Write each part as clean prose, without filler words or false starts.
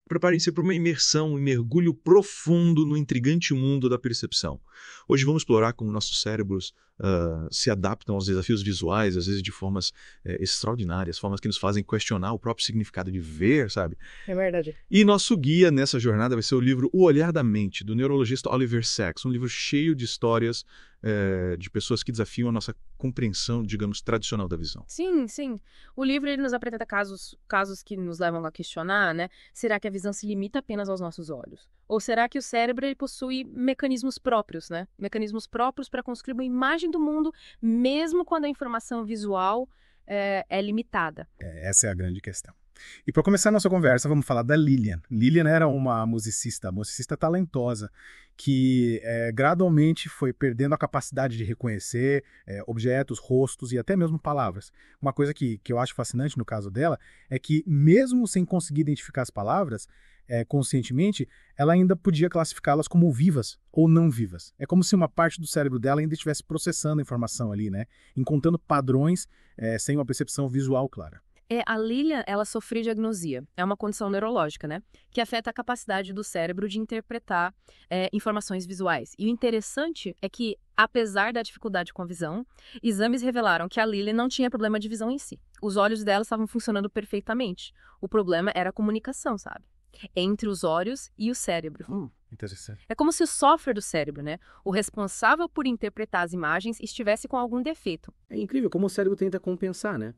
Preparem-se para uma imersão, um mergulho profundo no intrigante mundo da percepção. Hoje vamos explorar como nossos cérebros se adaptam aos desafios visuais, às vezes de formas extraordinárias, formas que nos fazem questionar o próprio significado de ver, sabe? É verdade. E nosso guia nessa jornada vai ser o livro O Olhar da Mente, do neurologista Oliver Sacks, um livro cheio de histórias de pessoas que desafiam a nossa compreensão, digamos, tradicional da visão. Sim, sim. O livro ele nos apresenta casos que nos levam a questionar, né? Será que a visão se limita apenas aos nossos olhos? Ou será que o cérebro ele possui mecanismos próprios, né? Mecanismos próprios para construir uma imagem do mundo, mesmo quando a informação visual é limitada. Essa é a grande questão. E para começar a nossa conversa, vamos falar da Lillian. Lillian era uma musicista talentosa, que gradualmente foi perdendo a capacidade de reconhecer objetos, rostos e até mesmo palavras. Uma coisa que eu acho fascinante no caso dela é que, mesmo sem conseguir identificar as palavras conscientemente, ela ainda podia classificá-las como vivas ou não vivas. É como se uma parte do cérebro dela ainda estivesse processando a informação ali, né? Encontrando padrões sem uma percepção visual clara. A Lillian, ela sofreu de agnosia. É uma condição neurológica, né? Que afeta a capacidade do cérebro de interpretar informações visuais. E o interessante é que, apesar da dificuldade com a visão, exames revelaram que a Lillian não tinha problema de visão em si. Os olhos dela estavam funcionando perfeitamente. O problema era a comunicação, sabe? Entre os olhos e o cérebro. Interessante. É como se o software do cérebro, né? O responsável por interpretar as imagens estivesse com algum defeito. É incrível como o cérebro tenta compensar, né?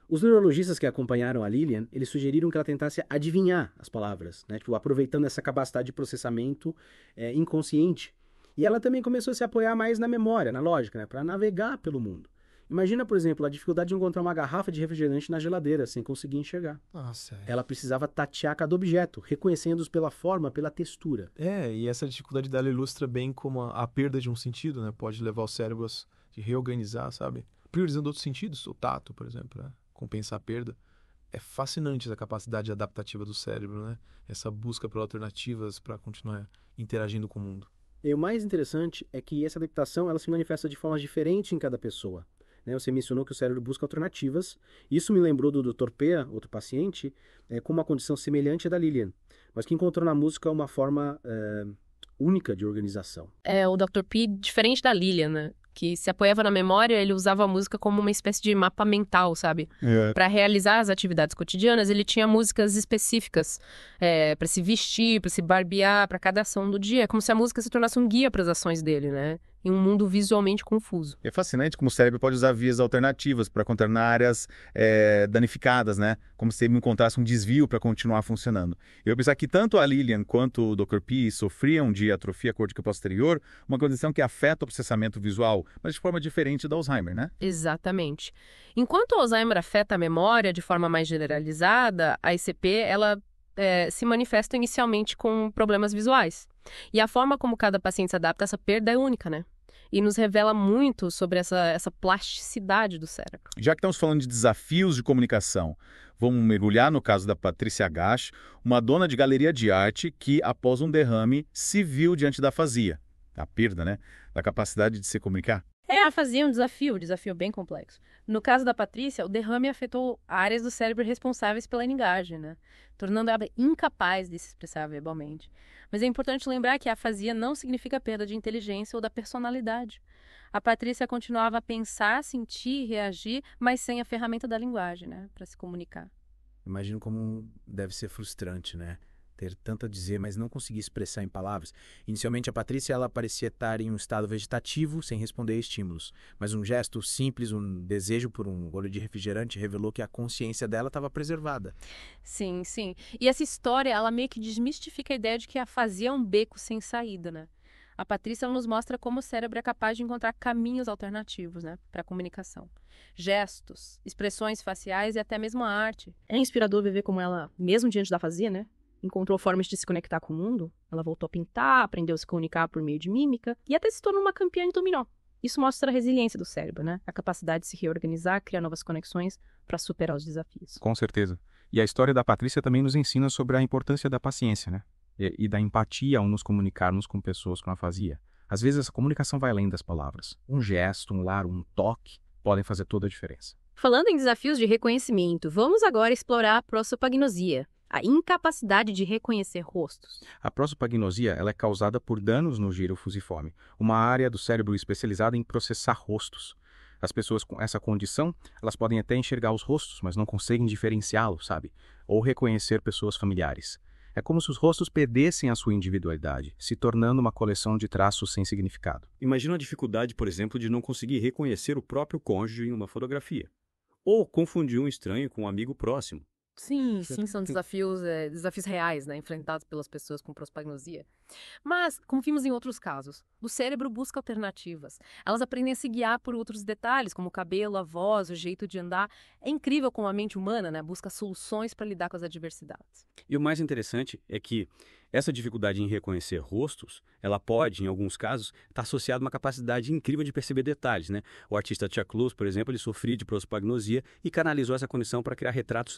Os neurologistas que acompanharam a Lillian, eles sugeriram que ela tentasse adivinhar as palavras, né? Tipo, aproveitando essa capacidade de processamento inconsciente. E ela também começou a se apoiar mais na memória, na lógica, né? Para navegar pelo mundo. Imagina, por exemplo, a dificuldade de encontrar uma garrafa de refrigerante na geladeira sem conseguir enxergar. Nossa. Ela precisava tatear cada objeto, reconhecendo-os pela forma, pela textura. E essa dificuldade dela ilustra bem como a perda de um sentido, né? Pode levar o cérebro a se reorganizar, sabe? Priorizando outros sentidos, o tato, por exemplo, né? Compensar a perda. É fascinante essa capacidade adaptativa do cérebro, né? Essa busca por alternativas para continuar interagindo com o mundo. E o mais interessante é que essa adaptação ela se manifesta de formas diferentes em cada pessoa. Você mencionou que o cérebro busca alternativas. Isso me lembrou do Dr. P, outro paciente, com uma condição semelhante à da Lillian, mas que encontrou na música uma forma única de organização. O Dr. P, diferente da Lillian, né? Que se apoiava na memória, ele usava a música como uma espécie de mapa mental, sabe? Para realizar as atividades cotidianas, ele tinha músicas específicas para se vestir, para se barbear, para cada ação do dia. É como se a música se tornasse um guia para as ações dele, né? Em um mundo visualmente confuso. É fascinante como o cérebro pode usar vias alternativas para contornar áreas danificadas, né? Como se ele encontrasse um desvio para continuar funcionando. Eu pensar que tanto a Lillian quanto o Dr. P sofriam de atrofia córtica posterior, uma condição que afeta o processamento visual, mas de forma diferente do Alzheimer, né? Exatamente. Enquanto o Alzheimer afeta a memória de forma mais generalizada, a ICP, ela se manifesta inicialmente com problemas visuais. E a forma como cada paciente se adapta a essa perda é única, né? E nos revela muito sobre essa plasticidade do cérebro. Já que estamos falando de desafios de comunicação, vamos mergulhar no caso da Patrícia Gash, uma dona de galeria de arte que, após um derrame, se viu diante da afasia, a perda, né, da capacidade de se comunicar. A afasia é um desafio bem complexo. No caso da Patrícia, o derrame afetou áreas do cérebro responsáveis pela linguagem, né? Tornando ela incapaz de se expressar verbalmente. Mas é importante lembrar que a afasia não significa perda de inteligência ou da personalidade. A Patrícia continuava a pensar, sentir, reagir, mas sem a ferramenta da linguagem, né? Para se comunicar. Imagino como deve ser frustrante, né? Ter tanto a dizer, mas não conseguir expressar em palavras. Inicialmente, a Patrícia ela parecia estar em um estado vegetativo, sem responder a estímulos. Mas um gesto simples, um desejo por um gole de refrigerante, revelou que a consciência dela estava preservada. Sim, sim. E essa história, ela meio que desmistifica a ideia de que a afasia é um beco sem saída, né? A Patrícia ela nos mostra como o cérebro é capaz de encontrar caminhos alternativos, né, para a comunicação. Gestos, expressões faciais e até mesmo a arte. É inspirador ver como ela, mesmo diante da afasia, né? Encontrou formas de se conectar com o mundo. Ela voltou a pintar, aprendeu a se comunicar por meio de mímica e até se tornou uma campeã de dominó. Isso mostra a resiliência do cérebro, né? A capacidade de se reorganizar, criar novas conexões para superar os desafios. Com certeza. E a história da Patrícia também nos ensina sobre a importância da paciência, né? E da empatia ao nos comunicarmos com pessoas com afasia. Às vezes essa comunicação vai além das palavras. Um gesto, um lar, um toque podem fazer toda a diferença. Falando em desafios de reconhecimento, vamos agora explorar a prosopagnosia. A incapacidade de reconhecer rostos. A prosopagnosia ela é causada por danos no giro fusiforme, uma área do cérebro especializada em processar rostos. As pessoas com essa condição, elas podem até enxergar os rostos, mas não conseguem diferenciá-los, sabe? Ou reconhecer pessoas familiares. É como se os rostos perdessem a sua individualidade, se tornando uma coleção de traços sem significado. Imagina a dificuldade, por exemplo, de não conseguir reconhecer o próprio cônjuge em uma fotografia. Ou confundir um estranho com um amigo próximo. Sim, são desafios reais, né, enfrentados pelas pessoas com prosopagnosia. Mas, como vimos em outros casos, o cérebro busca alternativas. Elas aprendem a se guiar por outros detalhes, como o cabelo, a voz, o jeito de andar. É incrível como a mente humana, né, busca soluções para lidar com as adversidades. E o mais interessante é que essa dificuldade em reconhecer rostos, ela pode, em alguns casos, estar associada a uma capacidade incrível de perceber detalhes, né? O artista Chuck Close, por exemplo, ele sofria de prosopagnosia e canalizou essa condição para criar retratos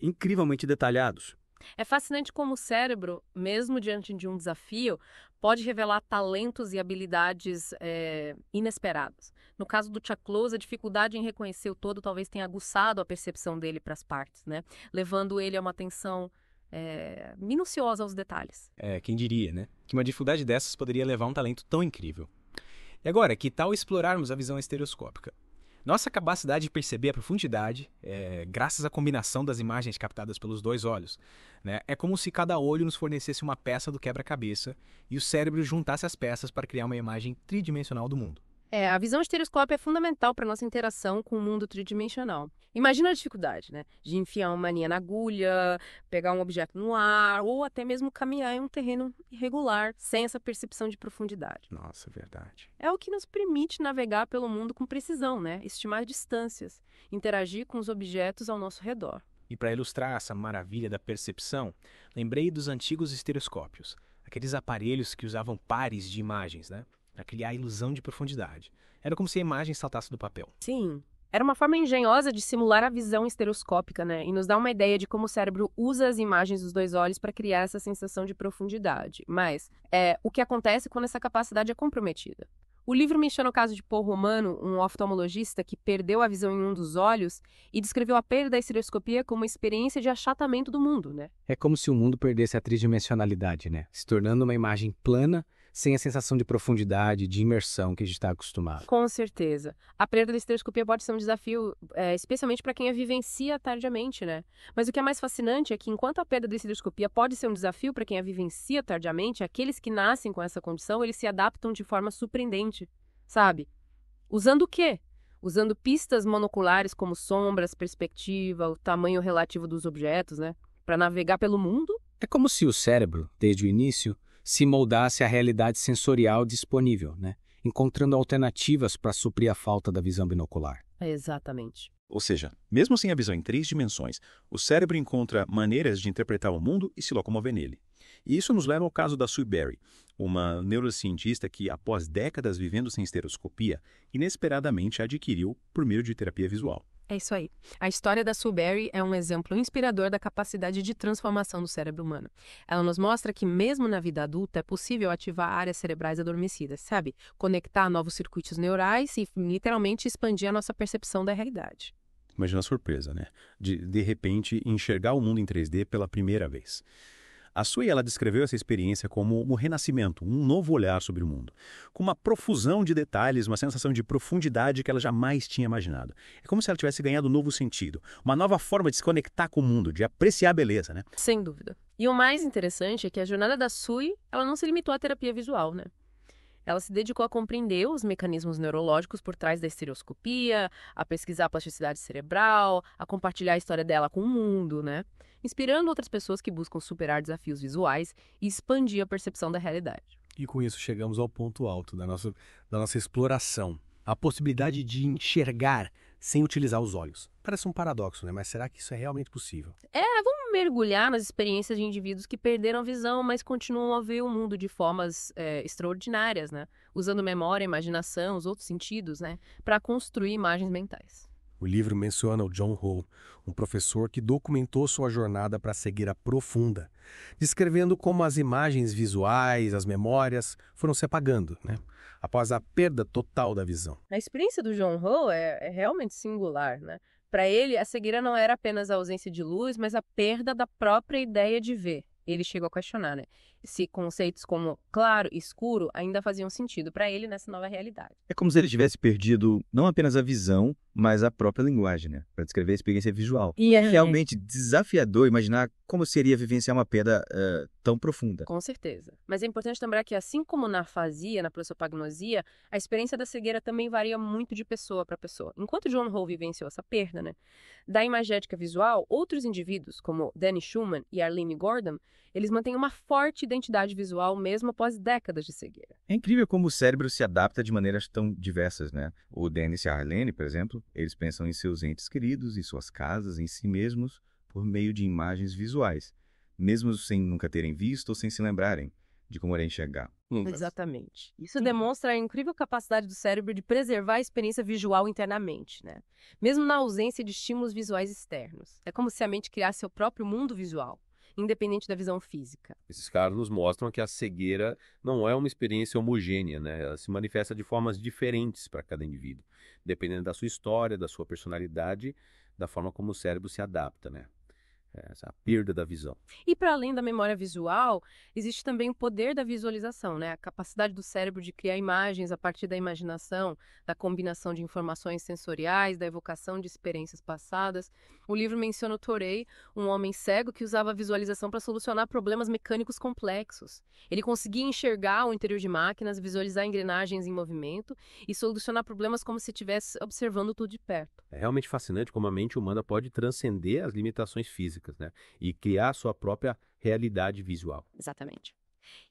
incrivelmente detalhados. É fascinante como o cérebro, mesmo diante de um desafio, pode revelar talentos e habilidades inesperados. No caso do Chuck Close, a dificuldade em reconhecer o todo talvez tenha aguçado a percepção dele para as partes, né? Levando ele a uma atenção minuciosa aos detalhes. Quem diria, né? Que uma dificuldade dessas poderia levar a um talento tão incrível. E agora, que tal explorarmos a visão estereoscópica? Nossa capacidade de perceber a profundidade, graças à combinação das imagens captadas pelos dois olhos, né? É como se cada olho nos fornecesse uma peça do quebra-cabeça e o cérebro juntasse as peças para criar uma imagem tridimensional do mundo. A visão estereoscópica é fundamental para a nossa interação com o mundo tridimensional. Imagina a dificuldade, né? De enfiar uma linha na agulha, pegar um objeto no ar, ou até mesmo caminhar em um terreno irregular, sem essa percepção de profundidade. Nossa, verdade. É o que nos permite navegar pelo mundo com precisão, né? Estimar distâncias, interagir com os objetos ao nosso redor. E para ilustrar essa maravilha da percepção, lembrei dos antigos estereoscópios, aqueles aparelhos que usavam pares de imagens, né? Para criar a ilusão de profundidade. Era como se a imagem saltasse do papel. Sim. Era uma forma engenhosa de simular a visão estereoscópica, né? E nos dá uma ideia de como o cérebro usa as imagens dos dois olhos para criar essa sensação de profundidade. Mas o que acontece quando essa capacidade é comprometida? O livro menciona o caso de Paul Romano, um oftalmologista que perdeu a visão em um dos olhos e descreveu a perda da estereoscopia como uma experiência de achatamento do mundo, né? É como se o mundo perdesse a tridimensionalidade, né? Se tornando uma imagem plana, sem a sensação de profundidade, de imersão que a gente está acostumado. Com certeza. A perda da estereoscopia pode ser um desafio, especialmente para quem a vivencia tardiamente, né? Mas o que é mais fascinante é que, enquanto a perda da estereoscopia pode ser um desafio para quem a vivencia tardiamente, aqueles que nascem com essa condição, eles se adaptam de forma surpreendente, sabe? Usando o quê? Usando pistas monoculares como sombras, perspectiva, o tamanho relativo dos objetos, né? Para navegar pelo mundo. É como se o cérebro, desde o início, se moldasse à realidade sensorial disponível, né? Encontrando alternativas para suprir a falta da visão binocular. Exatamente. Ou seja, mesmo sem a visão em 3 dimensões, o cérebro encontra maneiras de interpretar o mundo e se locomover nele. E isso nos leva ao caso da Sue Berry, uma neurocientista que, após décadas vivendo sem estereoscopia, inesperadamente a adquiriu por meio de terapia visual. É isso aí. A história da Sue Berry é um exemplo inspirador da capacidade de transformação do cérebro humano. Ela nos mostra que, mesmo na vida adulta, é possível ativar áreas cerebrais adormecidas, sabe? Conectar novos circuitos neurais e, literalmente, expandir a nossa percepção da realidade. Imagina a surpresa, né? De repente, enxergar o mundo em 3D pela primeira vez. A Sue, ela descreveu essa experiência como um renascimento, um novo olhar sobre o mundo, com uma profusão de detalhes, uma sensação de profundidade que ela jamais tinha imaginado. É como se ela tivesse ganhado um novo sentido, uma nova forma de se conectar com o mundo, de apreciar a beleza, né? Sem dúvida. E o mais interessante é que a jornada da Sue, ela não se limitou à terapia visual, né? Ela se dedicou a compreender os mecanismos neurológicos por trás da estereoscopia, a pesquisar a plasticidade cerebral, a compartilhar a história dela com o mundo, né? Inspirando outras pessoas que buscam superar desafios visuais e expandir a percepção da realidade. E com isso chegamos ao ponto alto da nossa exploração. A possibilidade de enxergar sem utilizar os olhos. Parece um paradoxo, né? Mas será que isso é realmente possível? Vamos mergulhar nas experiências de indivíduos que perderam a visão, mas continuam a ver o mundo de formas extraordinárias, né? Usando memória, imaginação, os outros sentidos, né? Para construir imagens mentais. O livro menciona o John Ho, um professor que documentou sua jornada para a cegueira profunda, descrevendo como as imagens visuais, as memórias, foram se apagando, né? Após a perda total da visão. A experiência do John Ho é realmente singular, né? Para ele, a cegueira não era apenas a ausência de luz, mas a perda da própria ideia de ver. Ele chegou a questionar, né? Se conceitos como claro e escuro ainda faziam sentido para ele nessa nova realidade. É como se ele tivesse perdido não apenas a visão, mas a própria linguagem, né? Para descrever a experiência visual. E É realmente desafiador imaginar como seria vivenciar uma perda tão profunda. Com certeza. Mas é importante lembrar que, assim como na afasia, na prosopagnosia, a experiência da cegueira também varia muito de pessoa para pessoa. Enquanto John Howe vivenciou essa perda, né, da imagética visual, outros indivíduos, como Danny Schumann e Arlene Gordon, eles mantêm uma forte identidade visual mesmo após décadas de cegueira. É incrível como o cérebro se adapta de maneiras tão diversas, né? O Dennis e a Arlene, por exemplo, eles pensam em seus entes queridos, em suas casas, em si mesmos, por meio de imagens visuais, mesmo sem nunca terem visto ou sem se lembrarem de como era enxergar. Exatamente. Isso demonstra a incrível capacidade do cérebro de preservar a experiência visual internamente, né? Mesmo na ausência de estímulos visuais externos. É como se a mente criasse seu próprio mundo visual, independente da visão física. Esses casos nos mostram que a cegueira não é uma experiência homogênea, né? Ela se manifesta de formas diferentes para cada indivíduo, dependendo da sua história, da sua personalidade, da forma como o cérebro se adapta, né? Essa perda da visão. E para além da memória visual, existe também o poder da visualização, né? A capacidade do cérebro de criar imagens a partir da imaginação, da combinação de informações sensoriais, da evocação de experiências passadas. O livro menciona o Torrey, um homem cego que usava a visualização para solucionar problemas mecânicos complexos. Ele conseguia enxergar o interior de máquinas, visualizar engrenagens em movimento e solucionar problemas como se estivesse observando tudo de perto. É realmente fascinante como a mente humana pode transcender as limitações físicas, né? E criar a sua própria realidade visual. Exatamente.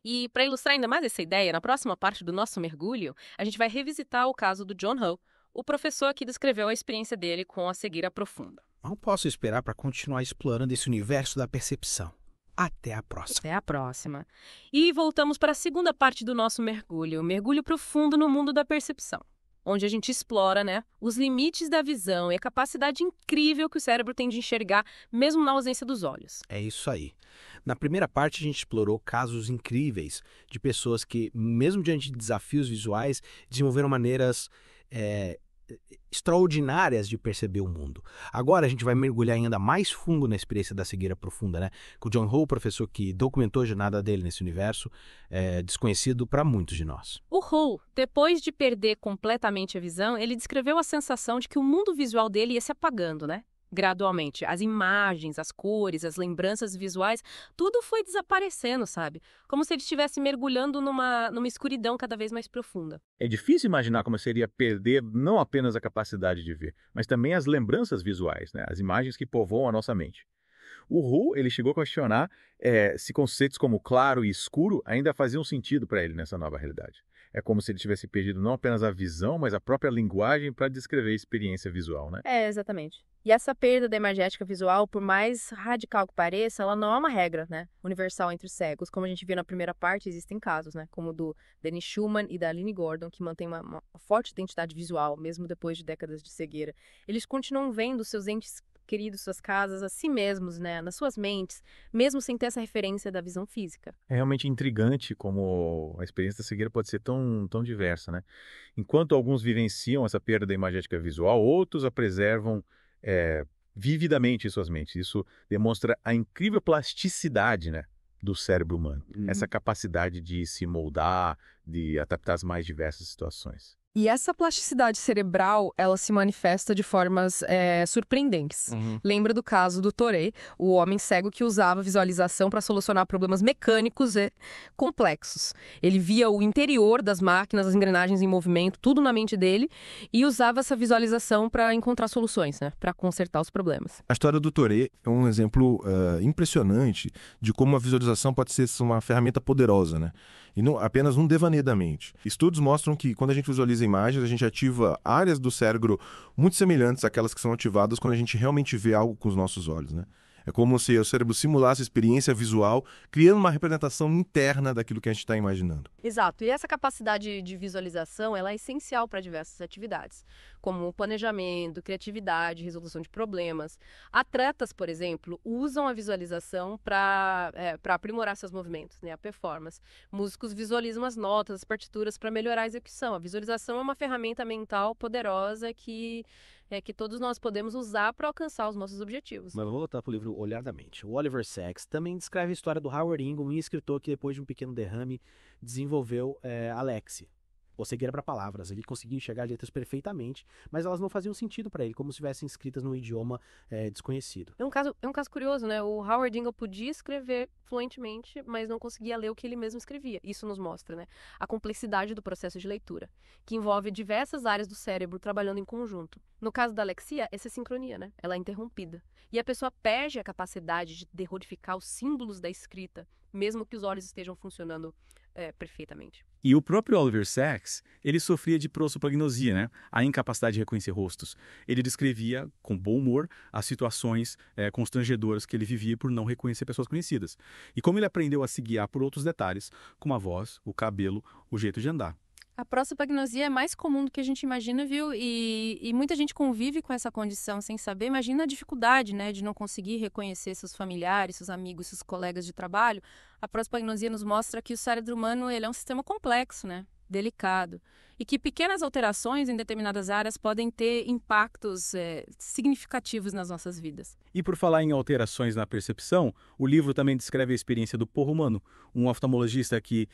E para ilustrar ainda mais essa ideia, na próxima parte do nosso mergulho, a gente vai revisitar o caso do John Howe, o professor que descreveu a experiência dele com a cegueira profunda. Não posso esperar para continuar explorando esse universo da percepção. Até a próxima. Até a próxima. E voltamos para a segunda parte do nosso mergulho, o mergulho profundo no mundo da percepção, onde a gente explora, né, os limites da visão e a capacidade incrível que o cérebro tem de enxergar, mesmo na ausência dos olhos. É isso aí. Na primeira parte, a gente explorou casos incríveis de pessoas que, mesmo diante de desafios visuais, desenvolveram maneiras extraordinárias de perceber o mundo. Agora a gente vai mergulhar ainda mais fundo na experiência da cegueira profunda, né? Com o John Howe, professor que documentou a jornada dele nesse universo, desconhecido para muitos de nós. O Howe, depois de perder completamente a visão, ele descreveu a sensação de que o mundo visual dele ia se apagando, né? Gradualmente. As imagens, as cores, as lembranças visuais, tudo foi desaparecendo, sabe? Como se ele estivesse mergulhando numa escuridão cada vez mais profunda. É difícil imaginar como seria perder não apenas a capacidade de ver, mas também as lembranças visuais, né? As imagens que povoam a nossa mente. O Howe, ele chegou a questionar se conceitos como claro e escuro ainda faziam sentido para ele nessa nova realidade. É como se ele tivesse perdido não apenas a visão, mas a própria linguagem para descrever a experiência visual, né? Exatamente. E essa perda da imagética visual, por mais radical que pareça, ela não é uma regra, né, universal entre os cegos. Como a gente viu na primeira parte, existem casos, né, como o do Danny Schumann e da Arlene Gordon, que mantêm uma forte identidade visual, mesmo depois de décadas de cegueira. Eles continuam vendo seus entes queridos, suas casas, a si mesmos, né, nas suas mentes, mesmo sem ter essa referência da visão física. É realmente intrigante como a experiência da cegueira pode ser tão diversa, né? Enquanto alguns vivenciam essa perda da imagética visual, outros a preservam vividamente em suas mentes. Isso demonstra a incrível plasticidade, né, do cérebro humano. Essa capacidade de se moldar, de adaptar às mais diversas situações. E essa plasticidade cerebral, ela se manifesta de formas surpreendentes. Lembra do caso do Torrey, o homem cego que usava visualização para solucionar problemas mecânicos e complexos. Ele via o interior das máquinas, as engrenagens em movimento, tudo na mente dele, e usava essa visualização para encontrar soluções, né, para consertar os problemas. A história do Torrey é um exemplo impressionante de como a visualização pode ser uma ferramenta poderosa, né? E não apenas um devaneio da mente. Estudos mostram que quando a gente visualiza imagens, a gente ativa áreas do cérebro muito semelhantes àquelas que são ativadas quando a gente realmente vê algo com os nossos olhos, né? É como se o cérebro simulasse a experiência visual, criando uma representação interna daquilo que a gente está imaginando. Exato. E essa capacidade de visualização, ela é essencial para diversas atividades, como planejamento, criatividade, resolução de problemas. Atletas, por exemplo, usam a visualização para aprimorar seus movimentos, né, a performance. Músicos visualizam as notas, as partituras para melhorar a execução. A visualização é uma ferramenta mental poderosa que todos nós podemos usar para alcançar os nossos objetivos. Mas vamos voltar para o livro Olhar da Mente. O Oliver Sacks também descreve a história do Howard Ingham, um escritor que depois de um pequeno derrame desenvolveu Alexia, ou cegueira para palavras. Ele conseguia enxergar letras perfeitamente, mas elas não faziam sentido para ele, como se estivessem escritas num idioma desconhecido. É um caso curioso, né? O Howard Ingham podia escrever fluentemente, mas não conseguia ler o que ele mesmo escrevia. Isso nos mostra, né, a complexidade do processo de leitura, que envolve diversas áreas do cérebro trabalhando em conjunto. No caso da Alexia, essa sincronia, né? Ela é interrompida. E a pessoa perde a capacidade de decodificar os símbolos da escrita, mesmo que os olhos estejam funcionando perfeitamente. E o próprio Oliver Sacks, ele sofria de prosopagnosia, né? A incapacidade de reconhecer rostos. Ele descrevia, com bom humor, as situações constrangedoras que ele vivia por não reconhecer pessoas conhecidas. E como ele aprendeu a se guiar por outros detalhes, como a voz, o cabelo, o jeito de andar. A prosopagnosia é mais comum do que a gente imagina, viu? E muita gente convive com essa condição sem saber. Imagina a dificuldade, né, de não conseguir reconhecer seus familiares, seus amigos, seus colegas de trabalho. A prosopagnosia nos mostra que o cérebro humano ele é um sistema complexo, né, delicado. E que pequenas alterações em determinadas áreas podem ter impactos significativos nas nossas vidas. E por falar em alterações na percepção, o livro também descreve a experiência do Paul Romano, um oftalmologista que,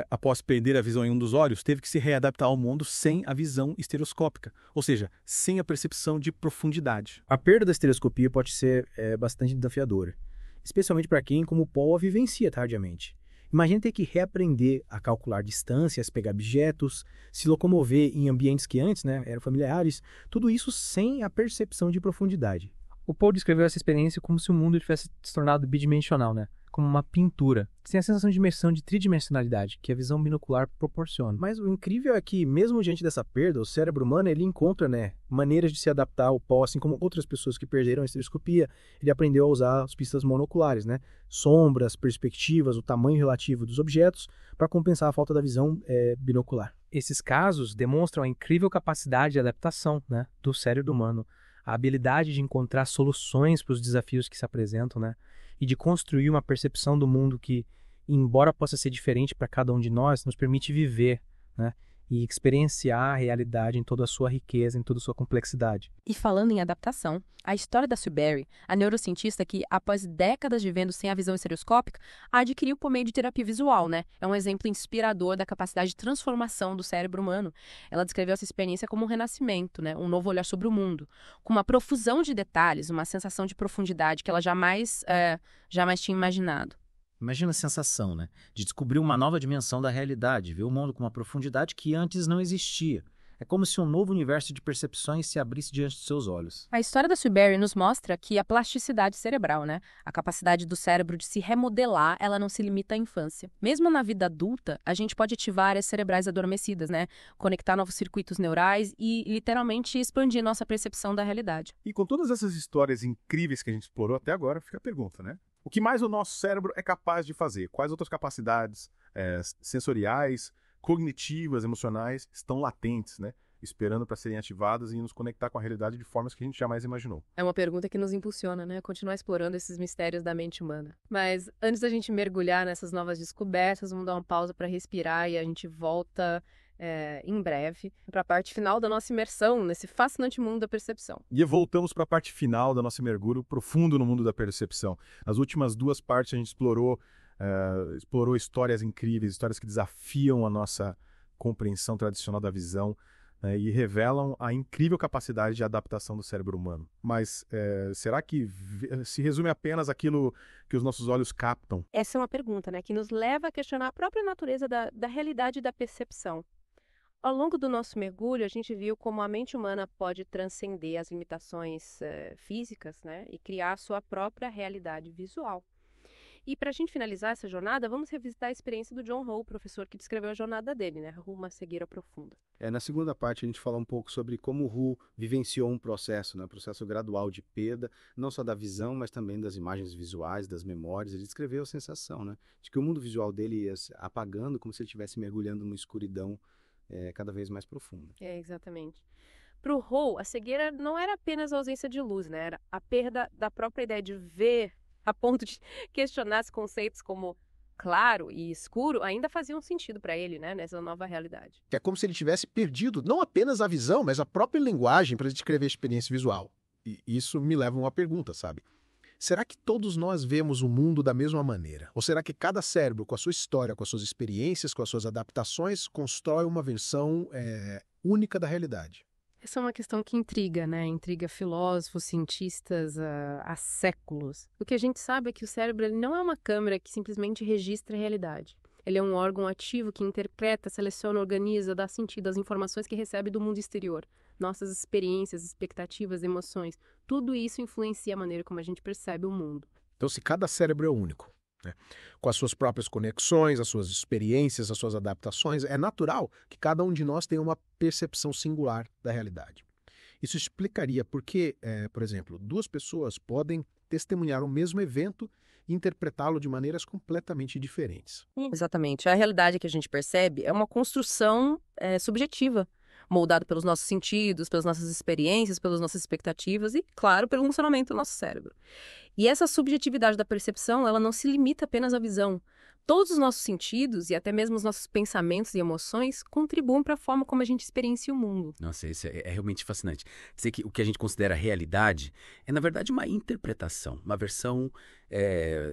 após perder a visão em um dos olhos, teve que se readaptar ao mundo sem a visão estereoscópica, ou seja, sem a percepção de profundidade. A perda da estereoscopia pode ser bastante desafiadora, especialmente para quem, como o Paul, a vivencia tardiamente. Imagina ter que reaprender a calcular distâncias, pegar objetos, se locomover em ambientes que antes eram familiares, tudo isso sem a percepção de profundidade. O Paul descreveu essa experiência como se o mundo tivesse se tornado bidimensional, como uma pintura, sem a sensação de imersão de tridimensionalidade que a visão binocular proporciona. Mas o incrível é que, mesmo diante dessa perda, o cérebro humano ele encontra maneiras de se adaptar ao Paul, assim como outras pessoas que perderam a estereoscopia. Ele aprendeu a usar as pistas monoculares, sombras, perspectivas, o tamanho relativo dos objetos, para compensar a falta da visão binocular. Esses casos demonstram a incrível capacidade de adaptação do cérebro humano, a habilidade de encontrar soluções para os desafios que se apresentam, e de construir uma percepção do mundo que, embora possa ser diferente para cada um de nós, nos permite viver, e experienciar a realidade em toda a sua riqueza, em toda a sua complexidade. E falando em adaptação, a história da Sue Berry, a neurocientista que, após décadas vivendo sem a visão estereoscópica, adquiriu por meio de terapia visual, É um exemplo inspirador da capacidade de transformação do cérebro humano. Ela descreveu essa experiência como um renascimento, um novo olhar sobre o mundo, com uma profusão de detalhes, uma sensação de profundidade que ela jamais tinha imaginado. Imagina a sensação, de descobrir uma nova dimensão da realidade, ver o mundo com uma profundidade que antes não existia. É como se um novo universo de percepções se abrisse diante de seus olhos. A história da Sue Berry nos mostra que a plasticidade cerebral, a capacidade do cérebro de se remodelar, ela não se limita à infância. Mesmo na vida adulta, a gente pode ativar áreas cerebrais adormecidas, conectar novos circuitos neurais e literalmente expandir nossa percepção da realidade. E com todas essas histórias incríveis que a gente explorou até agora, fica a pergunta, O que mais o nosso cérebro é capaz de fazer? Quais outras capacidades sensoriais, cognitivas, emocionais estão latentes, esperando para serem ativadas e nos conectar com a realidade de formas que a gente jamais imaginou? É uma pergunta que nos impulsiona, a continuar explorando esses mistérios da mente humana. Mas antes da gente mergulhar nessas novas descobertas, vamos dar uma pausa para respirar e a gente volta em breve para a parte final da nossa imersão nesse fascinante mundo da percepção. E voltamos para a parte final da nossa mergulho profundo no mundo da percepção. Nas últimas duas partes a gente explorou histórias incríveis, histórias que desafiam a nossa compreensão tradicional da visão, e revelam a incrível capacidade de adaptação do cérebro humano. Mas será que se resume apenas àquilo que os nossos olhos captam? Essa é uma pergunta que nos leva a questionar a própria natureza da realidade da percepção. Ao longo do nosso mergulho, a gente viu como a mente humana pode transcender as limitações físicas, e criar a sua própria realidade visual. E para a gente finalizar essa jornada, vamos revisitar a experiência do John Howe, professor que descreveu a jornada dele, rumo à cegueira profunda. Na segunda parte, a gente fala um pouco sobre como o Howe vivenciou um processo, processo gradual de perda, não só da visão, mas também das imagens visuais, das memórias. Ele descreveu a sensação, de que o mundo visual dele ia se apagando, como se ele estivesse mergulhando numa escuridão cada vez mais profunda. Exatamente. Para o Hall, a cegueira não era apenas a ausência de luz, né? Era a perda da própria ideia de ver, a ponto de questionar os conceitos como claro e escuro ainda faziam sentido para ele, né? Nessa nova realidade. É como se ele tivesse perdido não apenas a visão, mas a própria linguagem para descrever a experiência visual. E isso me leva a uma pergunta, sabe? Será que todos nós vemos o mundo da mesma maneira? Ou será que cada cérebro, com a sua história, com as suas experiências, com as suas adaptações, constrói uma versão única da realidade? Essa é uma questão que intriga, né? Intriga filósofos, cientistas há séculos. O que a gente sabe é que o cérebro ele não é uma câmera que simplesmente registra a realidade. Ele é um órgão ativo que interpreta, seleciona, organiza, dá sentido às informações que recebe do mundo exterior. Nossas experiências, expectativas, emoções, tudo isso influencia a maneira como a gente percebe o mundo. Então, se cada cérebro é único, né, com as suas próprias conexões, as suas experiências, as suas adaptações, é natural que cada um de nós tenha uma percepção singular da realidade. Isso explicaria por que, por exemplo, duas pessoas podem testemunhar o mesmo evento e interpretá-lo de maneiras completamente diferentes. Exatamente. A realidade que a gente percebe é uma construção subjetiva, moldada pelos nossos sentidos, pelas nossas experiências, pelas nossas expectativas e, claro, pelo funcionamento do nosso cérebro. E essa subjetividade da percepção, ela não se limita apenas à visão. Todos os nossos sentidos e até mesmo os nossos pensamentos e emoções contribuem para a forma como a gente experiencia o mundo. Nossa, isso é realmente fascinante. Dizer que o que a gente considera realidade é, na verdade, uma interpretação, uma versão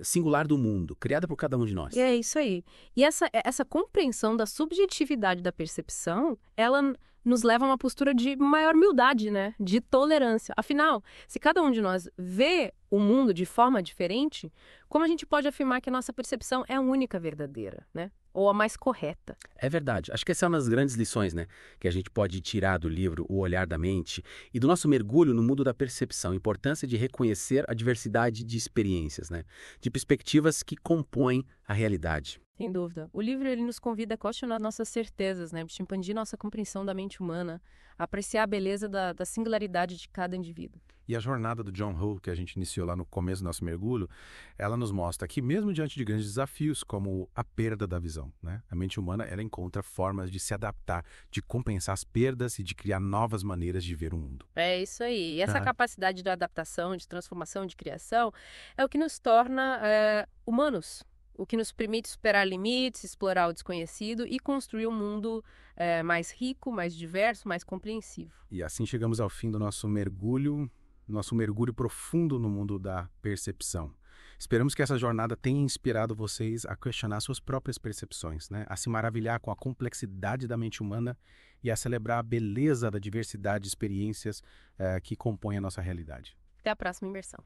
singular do mundo, criada por cada um de nós. É isso aí. E essa compreensão da subjetividade da percepção, ela nos leva a uma postura de maior humildade, né? De tolerância. Afinal, se cada um de nós vê o mundo de forma diferente, como a gente pode afirmar que a nossa percepção é a única verdadeira, né? Ou a mais correta? É verdade. Acho que essa é uma das grandes lições, né? Que a gente pode tirar do livro O Olhar da Mente e do nosso mergulho no mundo da percepção. A importância de reconhecer a diversidade de experiências, né? De perspectivas que compõem a realidade. Sem dúvida. O livro ele nos convida a questionar nossas certezas, né? Expandir nossa compreensão da mente humana, apreciar a beleza da singularidade de cada indivíduo. E a jornada do John Hull, que a gente iniciou lá no começo do nosso mergulho, ela nos mostra que mesmo diante de grandes desafios, como a perda da visão, né? A mente humana ela encontra formas de se adaptar, de compensar as perdas e de criar novas maneiras de ver o mundo. É isso aí. E essa capacidade de adaptação, de transformação, de criação, é o que nos torna humanos. O que nos permite superar limites, explorar o desconhecido e construir um mundo mais rico, mais diverso, mais compreensivo. E assim chegamos ao fim do nosso mergulho profundo no mundo da percepção. Esperamos que essa jornada tenha inspirado vocês a questionar suas próprias percepções, né? A se maravilhar com a complexidade da mente humana e a celebrar a beleza da diversidade de experiências que compõem a nossa realidade. Até a próxima imersão.